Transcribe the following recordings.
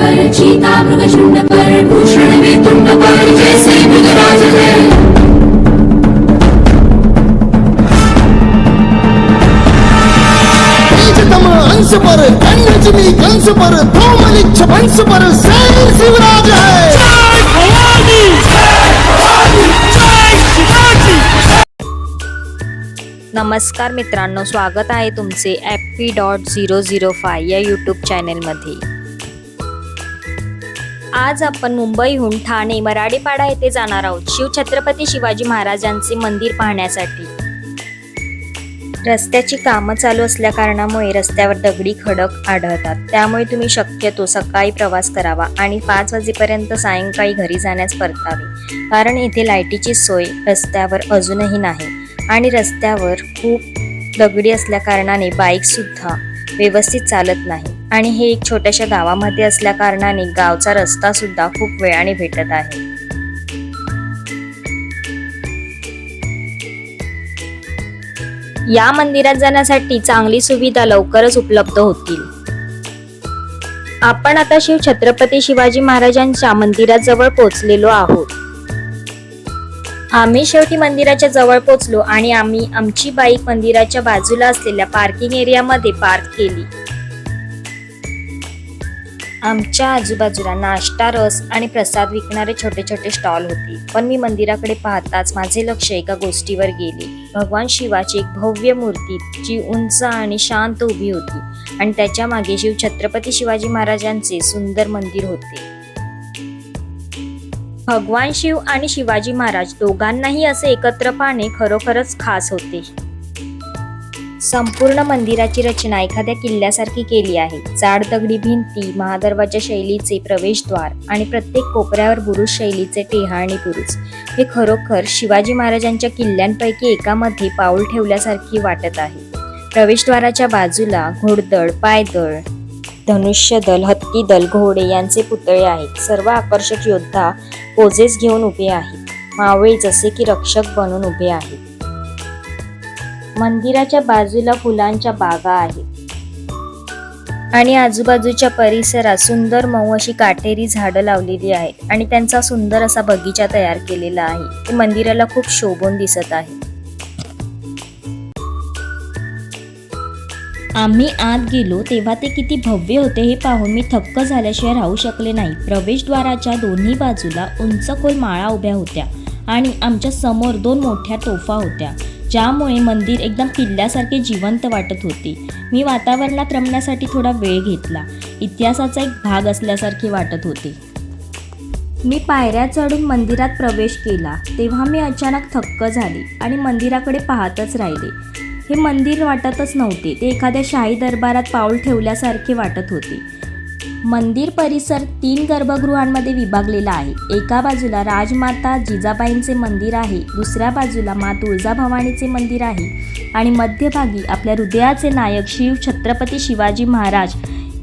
पर चीता मृगशुंड पर भूषण में तुंड पर जैसे मृगराज है। अंश पर कन्याजिमी कंस पर धूमलिच्छ वंश पर शेर शिवराज है। जय भवानी, जय भवानी, जय शिवाजी। नमस्कार मित्रांनो, स्वागत आहे तुमचे FP.005 या यूट्यूब चॅनेलमध्ये। आज आपण मुंबईहून ठाणे मराठीपाडा येथे जाणार आहोत शिवछत्रपती शिवाजी महाराजांचे मंदिर पाहण्यासाठी। रस्त्याची कामं चालू असल्या कारणामुळे रस्त्यावर दगडी खडक आढळतात, त्यामुळे तुम्ही शक्यतो सकाळी प्रवास करावा आणि 5 वाजेपर्यंत सायंकाळी घरी जाण्यास परतावे, कारण येथे लाईटीची सोय रस्त्यावर अजूनही नाही आणि रस्त्यावर खूप दगडी असल्या कारणाने बाईक सुद्धा व्यवस्थित चालत नाही आणि हे एक छोट्याशा गावामध्ये असल्या कारणाने गावचा रस्ता सुद्धा खूप वेळाने भेटत आहे। या मंदिरात जाण्यासाठी चांगली सुविधा लवकरच उपलब्ध होतील। आपण आता शिवछत्रपती शिवाजी महाराजांच्या मंदिरात जवळ पोहोचलेलो आहोत। आम्ही शेवटी मंदिराच्या जवळ पोहोचलो आणि आम्ही आमची बाईक मंदिराच्या बाजूला असलेल्या पार्किंग एरियामध्ये पार्क केली। आमच्या आजूबाजूला नाश्ता, रस आणि प्रसाद विकणारे छोटे छोटे स्टॉल होते, पण मी मंदिराकडे पाहताच माझे लक्ष एका गोष्टीवर गेले। भगवान शिवाची एक भव्य मूर्ती जी उंच आणि शांत उभी होती आणि त्याच्या मागे शिवछत्रपती शिवाजी महाराजांचे सुंदर मंदिर होते। भगवान शिव आणि शिवाजी महाराज दोघांनाही असे एकत्र पाहणे खरोखरच खास होते। संपूर्ण मंदिराची रचना एखाद्या किल्ल्यासारखी केली आहे। जाड दगडी भिंती, महादरवाजा शैलीचे प्रवेशद्वार आणि प्रत्येक कोपऱ्यावर बुरुज शैलीचे टेहाळणी बुरुज हे खरोखर शिवाजी महाराजांच्या किल्ल्यांपैकी एकामध्ये पाऊल ठेवल्यासारखी वाटत आहे। प्रवेशद्वाराच्या बाजूला घोडदळ, पायदळ, धनुष्यदल, हत्तीदल, घोडे यांचे पुतळे आहेत। सर्व आकर्षक योद्धा पोजेस घेऊन उभे आहेत, मावळे जसे की रक्षक बनून उभे आहेत। मंदिराच्या बाजूला फुलांच्या बागा आहेत आणि आजूबाजूच्या परिसरात सुंदर मऊ अशी काटेरी झाडं लावलेली आहेत आणि त्यांचा सुंदर असा बगीचा तयार केलेला आहे। ते मंदिराला खूप शोभून दिसत आहे। आम्ही आत गेलो तेव्हा ते किती भव्य होते हे पाहून मी थक्क झाल्याशिवाय राहू शकले नाही। प्रवेशद्वाराच्या दोन्ही बाजूला उंच खोल माळा उभ्या होत्या आणि आमच्या समोर 2 मोठ्या तोफा होत्या, ज्यामुळे मंदिर एकदम किल्ल्यासारखे जिवंत वाटत होते। मी वातावरणात रमण्यासाठी थोडा वेळ घेतला, इतिहासाचा एक भाग असल्यासारखे वाटत होते। मी पायऱ्या चढून मंदिरात प्रवेश केला तेव्हा मी अचानक थक्क झाले आणि मंदिराकडे पाहतच राहिले। हे मंदिर वाटतच नव्हते, ते एखाद्या शाही दरबारात पाऊल ठेवल्यासारखे वाटत होते। मंदिर परिसर 3 गर्भगृहांमध्ये विभागलेला आहे। एका बाजूला राजमाता जिजाबाईंचे मंदिर आहे, दुसऱ्या बाजूला माँ तुळजाभवानीचे मंदिर आहे आणि मध्यभागी आपल्या हृदयाचे नायक शिव छत्रपती शिवाजी महाराज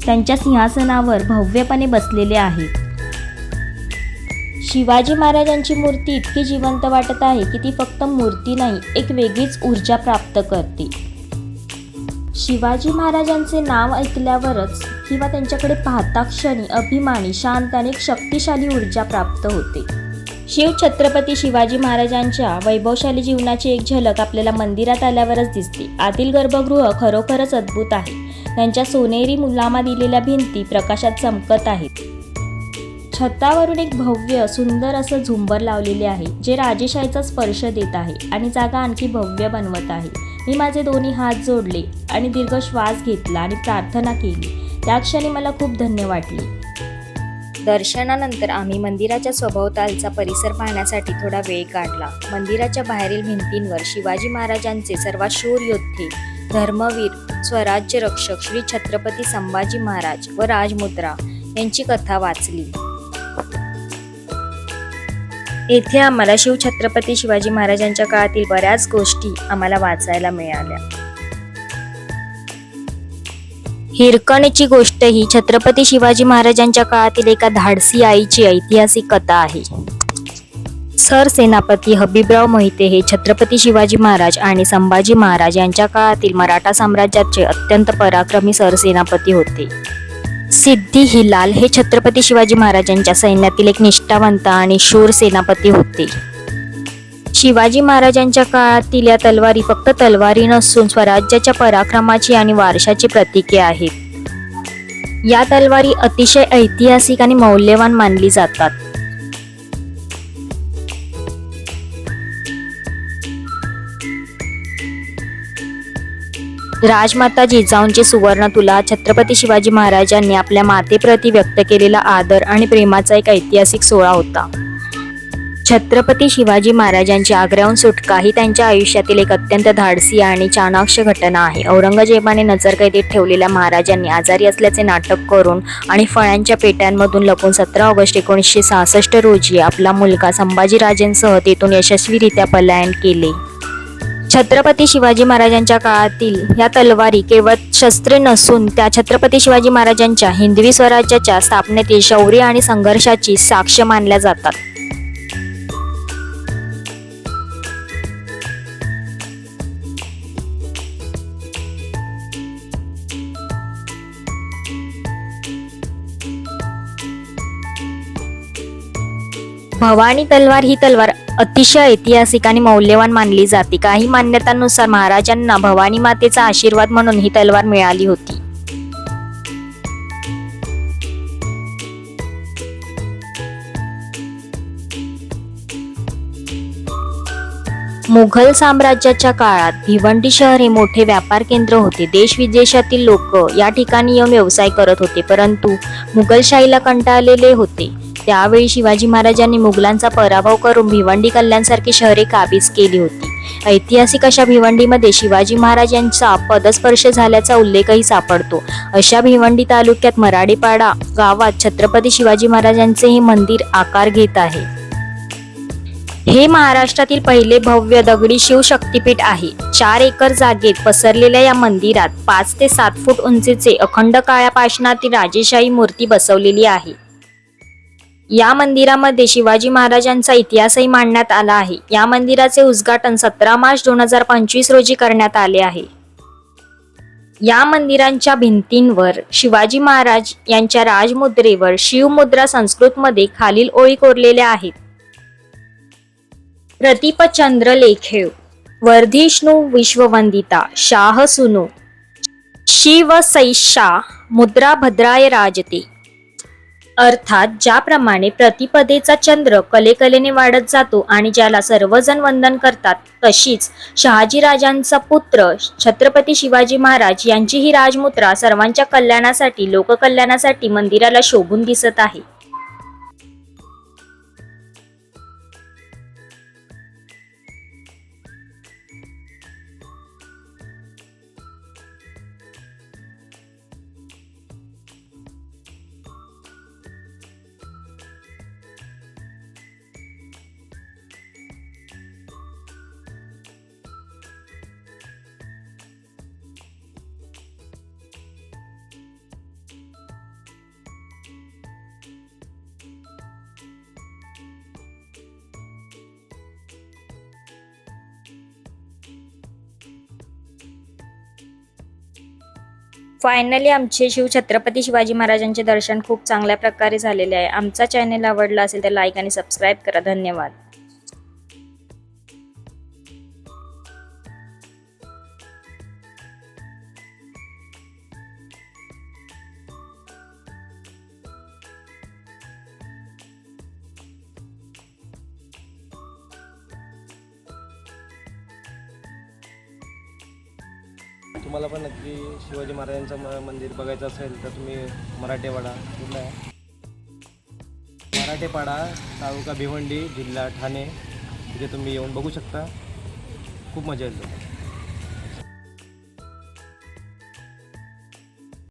त्यांच्या सिंहासनावर भव्यपणे बसलेले आहेत। शिवाजी महाराजांची मूर्ती इतकी जिवंत वाटत आहे की ती फक्त मूर्ती नाही, एक वेगळीच ऊर्जा प्राप्त करते। शिवाजी महाराजांचे नाव ऐकल्यावरच किंवा त्यांच्याकडे पाहता क्षणी अभिमानी, शांत आणि एक शक्तिशाली ऊर्जा प्राप्त होते। शिव छत्रपती शिवाजी महाराजांच्या वैभवशाली जीवनाची एक झलक आपल्याला मंदिरात आल्यावरच दिसते। आतील गर्भगृह खरोखरच अद्भुत आहे। त्यांच्या सोनेरी मुलामा दिलेल्या भिंती प्रकाशात चमकत आहेत। छतावरून एक भव्य सुंदर असं झुंबर लावलेले आहे, जे राजेशाहीचा स्पर्श देत आहे आणि जागा आणखी भव्य बनवत आहे। मी माझे दोन्ही हात जोडले आणि दीर्घ श्वास घेतला आणि प्रार्थना केली। त्या क्षणी मला खूप धन्य वाटले। दर्शनानंतर आम्ही मंदिराच्या सभोवतालचा परिसर पाहण्यासाठी थोडा वेळ काढला। मंदिराच्या बाहेरील भिंतींवर शिवाजी महाराजांचे सर्वात शूर योद्धे, धर्मवीर, स्वराज्य रक्षक श्री छत्रपती संभाजी महाराज व राजमुद्रा यांची कथा वाचली। येथे आम्हाला शिवछत्रपती शिवाजी महाराजांच्या काळातील बऱ्याच गोष्टी आम्हाला वाचायला मिळाल्या। हिरकणीची गोष्ट ही छत्रपती शिवाजी महाराजांच्या काळातील एका धाडसी आईची ऐतिहासिक कथा आहे। सरसेनापती हबीबराव मोहिते हे छत्रपती शिवाजी महाराज आणि संभाजी महाराज यांच्या काळातील मराठा साम्राज्याचे अत्यंत पराक्रमी सरसेनापती होते। सिद्धी हिलाल हे छत्रपती शिवाजी महाराजांच्या सैन्यातील एक निष्ठावंत आणि शूर सेनापती होते. शिवाजी महाराजांच्या काळातील या तलवारी फक्त तलवारी नसून स्वराज्याच्या पराक्रमाची आणि वारशाची प्रतीके आहेत. या तलवारी अतिशय ऐतिहासिक आणि मौल्यवान मानली जातात. राजमाता जिजाऊंची सुवर्ण तुला छत्रपती शिवाजी महाराजांनी आपल्या मातेप्रती व्यक्त केलेला आदर आणि प्रेमाचा एक ऐतिहासिक सोहळा होता. छत्रपती शिवाजी महाराजांची आग्र्याहून सुटका ही त्यांच्या आयुष्यातील एक अत्यंत धाडसी आणि चाणाक्ष घटना आहे. औरंगजेबाने नजरकैदेत ठेवलेल्या महाराजांनी आजारी असल्याचे नाटक करून आणि फळ्यांच्या पेट्यांमधून लपून 17 ऑगस्ट 1966 रोजी आपला मुलगा संभाजीराजेंसह तेथून यशस्वीरित्या पलायन केले. छत्रपती शिवाजी महाराजांच्या काळातील या तलवारी केवळ शस्त्रे नसून त्या छत्रपती शिवाजी महाराजांच्या हिंदवी स्वराज्याच्या स्थापनेतील शौर्य आणि संघर्षाची साक्ष मानल्या जातात. भवानी तलवार ही तलवार अतिशय ऐतिहासिक आणि मौल्यवान मानली जाते. काही मान्यतांनुसार महाराजांना भवानी मातेचा आशीर्वाद म्हणून ही तलवार मिळाली होती. मुघल साम्राज्याच्या काळात भिवंडी शहर हे मोठे व्यापार केंद्र होते. देश विदेशातील लोक या ठिकाणी येऊन व्यवसाय करत होते, परंतु मुघलशाहीला कंटाळलेले होते. त्यावेळी शिवाजी महाराजांनी मुघलांचा पराभव करून भिवंडी कल्याणसारखी शहरे काबीज केली होती. ऐतिहासिक अशा भिवंडीमध्ये शिवाजी महाराजांचा पदस्पर्श झाल्याचा उल्लेखही सापडतो. अशा भिवंडी तालुक्यात मराडेपाडा गावात छत्रपती शिवाजी महाराजांचे हे मंदिर आकार घेत आहे. हे महाराष्ट्रातील पहिले भव्य दगडी शिवशक्तीपीठ आहे. 4 एकर जागेत पसरलेल्या या मंदिरात 5 ते 7 फूट उंचीचे अखंड काळ्या पाषाणातील राजेशाही मूर्ती बसवलेली आहे. या मंदिरामध्ये शिवाजी महाराजांचा इतिहासही मांडण्यात आला आहे. या मंदिराचे उद्घाटन 17 मार्च 2025 रोजी करण्यात आले आहे. या मंदिरांच्या भिंतींवर शिवाजी महाराज यांच्या राजमुद्रेवर शिवमुद्रा संस्कृतमध्ये खालील ओळी कोरलेल्या आहेत. प्रतीप चंद्र लेखेव वर्धिष्णू विश्ववंदिता शाह सुनो शिव सैषा मुद्रा भद्राय राजते. अर्थात ज्याप्रमाणे प्रतिपदेचा चंद्र कलेकलेने वाढत जातो आणि ज्याला सर्वजण वंदन करतात, तशीच शहाजीराजांचा पुत्र छत्रपती शिवाजी महाराज यांची ही राजमुद्रा सर्वांच्या कल्याणासाठी, लोककल्याणासाठी मंदिराला शोभून दिसत आहे. फायनली आमचे छत्रपती शिवाजी महाराजांचे दर्शन खूप चांगल्या प्रकारे झालेले आहे. आमचा चॅनल आवडला असेल तर लाईक आणि सबस्क्राईब करा. धन्यवाद. तुम्हाला पण नक्की शिवाजी महाराजांचं मंदिर बघायचं असेल तर तुम्ही मराठेपाडा कुठला आहे, मराठेपाडा तालुका भिवंडी जिल्हा ठाणे, तिथे तुम्ही येऊन बघू शकता. खूप मजा येते.